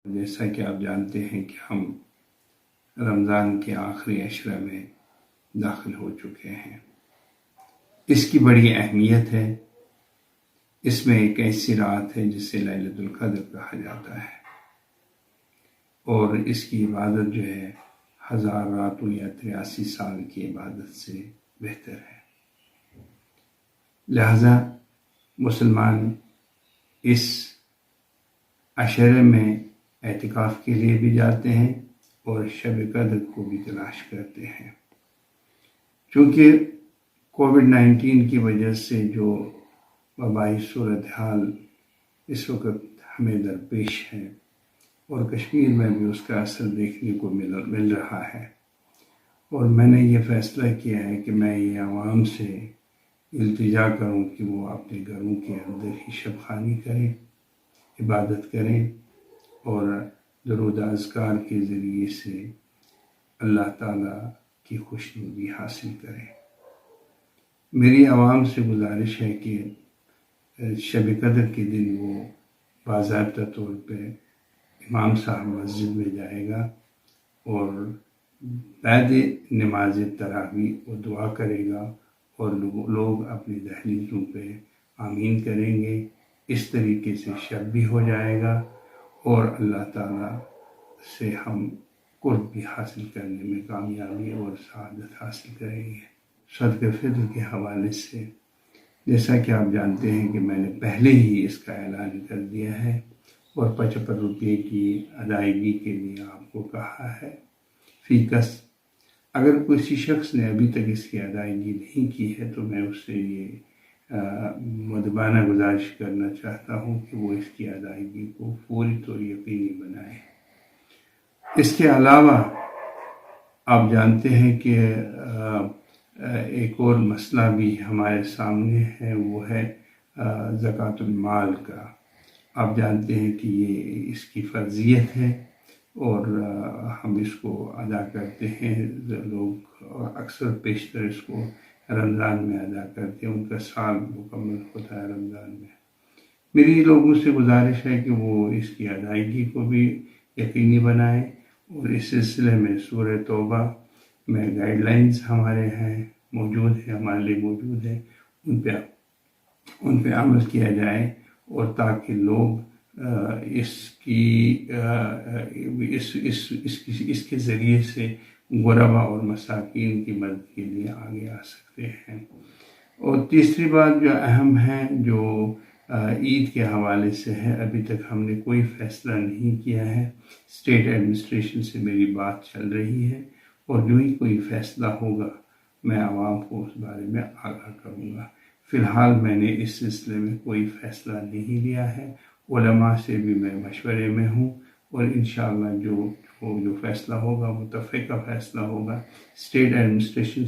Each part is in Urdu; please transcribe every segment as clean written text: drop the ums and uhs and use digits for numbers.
جیسا کہ آپ جانتے ہیں کہ ہم رمضان کے آخری عشرہ میں داخل ہو چکے ہیں۔ اس کی بڑی اہمیت ہے۔ اس میں ایک ایسی رات ہے جسے لیلۃ القدر کہا جاتا ہے، اور اس کی عبادت جو ہے 1000 راتوں یا 83 سال کی عبادت سے بہتر ہے۔ لہذا مسلمان اس عشرے میں اعتکاف کے لیے بھی جاتے ہیں اور شب قدر کو بھی تلاش کرتے ہیں۔ چونکہ کووڈ-19 کی وجہ سے جو وبائی صورتحال اس وقت ہمیں درپیش ہے، اور کشمیر میں بھی اس کا اثر دیکھنے کو مل رہا ہے، اور میں نے یہ فیصلہ کیا ہے کہ میں یہ عوام سے التجا کروں کہ وہ اپنے گھروں کے اندر ہی شب خوانی کریں، عبادت کریں اور درود و اذکار کے ذریعے سے اللہ تعالیٰ کی خوشنودی حاصل کریں۔ میری عوام سے گزارش ہے کہ شب قدر کے دن وہ باضابطہ طور پہ امام صاحب مسجد میں جائے گا اور بعد نماز تراویح وہ دعا کرے گا، اور لوگ اپنی دہلیزوں پہ آمین کریں گے۔ اس طریقے سے شب بھی ہو جائے گا اور اللہ تعالیٰ سے ہم قرب بھی حاصل کرنے میں کامیابی اور سعادت حاصل کریں گے۔ صدقہ فطر کے حوالے سے جیسا کہ آپ جانتے ہیں کہ میں نے پہلے ہی اس کا اعلان کر دیا ہے اور 55 روپے کی ادائیگی کے لیے آپ کو کہا ہے فی کس۔ اگر کسی شخص نے ابھی تک اس کی ادائیگی نہیں کی ہے تو میں اس سے یہ مدبانہ گزارش کرنا چاہتا ہوں کہ وہ اس کی ادائیگی کو فوری طور یقینی بنائے۔ اس کے علاوہ آپ جانتے ہیں کہ ایک اور مسئلہ بھی ہمارے سامنے ہے، وہ ہے زکوٰۃ المال کا۔ آپ جانتے ہیں کہ یہ اس کی فرضیت ہے اور ہم اس کو ادا کرتے ہیں۔ لوگ اکثر بیشتر اس کو رمضان میں ادا کرتے ہیں، ان کا سال مکمل ہوتا ہے رمضان میں۔ میری لوگوں سے گزارش ہے کہ وہ اس کی ادائیگی کو بھی یقینی بنائیں، اور اس سلسلے میں سورہ توبہ میں گائیڈ لائنز ہمارے ہمارے لیے موجود ہیں، ان پہ عمل کیا جائے، اور تاکہ لوگ اس کے ذریعے سے غربا اور مساکین کی مدد کے لیے آگے آ سکتے ہیں۔ اور تیسری بات جو اہم ہے، جو عید کے حوالے سے ہے، ابھی تک ہم نے کوئی فیصلہ نہیں کیا ہے۔ اسٹیٹ ایڈمنسٹریشن سے میری بات چل رہی ہے، اور جو ہی کوئی فیصلہ ہوگا میں عوام کو اس بارے میں آگاہ کروں گا۔ فی الحال میں نے اس سلسلے میں کوئی فیصلہ نہیں لیا ہے۔ علماء سے بھی میں مشورے میں ہوں، اور انشاءاللہ جو فیصلہ ہوگا، متفقہ فیصلہ ہوگا، اسٹیٹ ایڈمنسٹریشن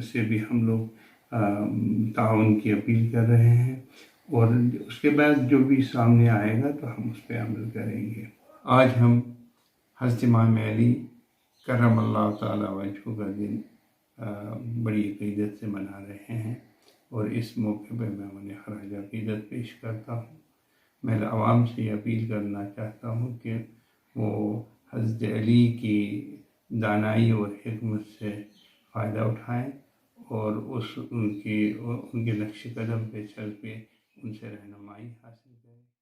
سے بھی ہم لوگ تعاون کی اپیل کر رہے ہیں، اور اس کے بعد جو بھی سامنے آئے گا تو ہم اس پہ عمل کریں گے۔ آج ہم حضرت امام علی کرم اللہ تعالیٰ وجہہ کا دن بڑی عقیدت سے منا رہے ہیں، اور اس موقع پہ میں انہیں خراج عقیدت پیش کرتا ہوں۔ میں عوام سے یہ اپیل کرنا چاہتا ہوں کہ وہ حضرت علی کی دانائی اور حکمت سے فائدہ اٹھائیں، اور ان کے نقش قدم پہ چل کے ان سے رہنمائی حاصل کریں۔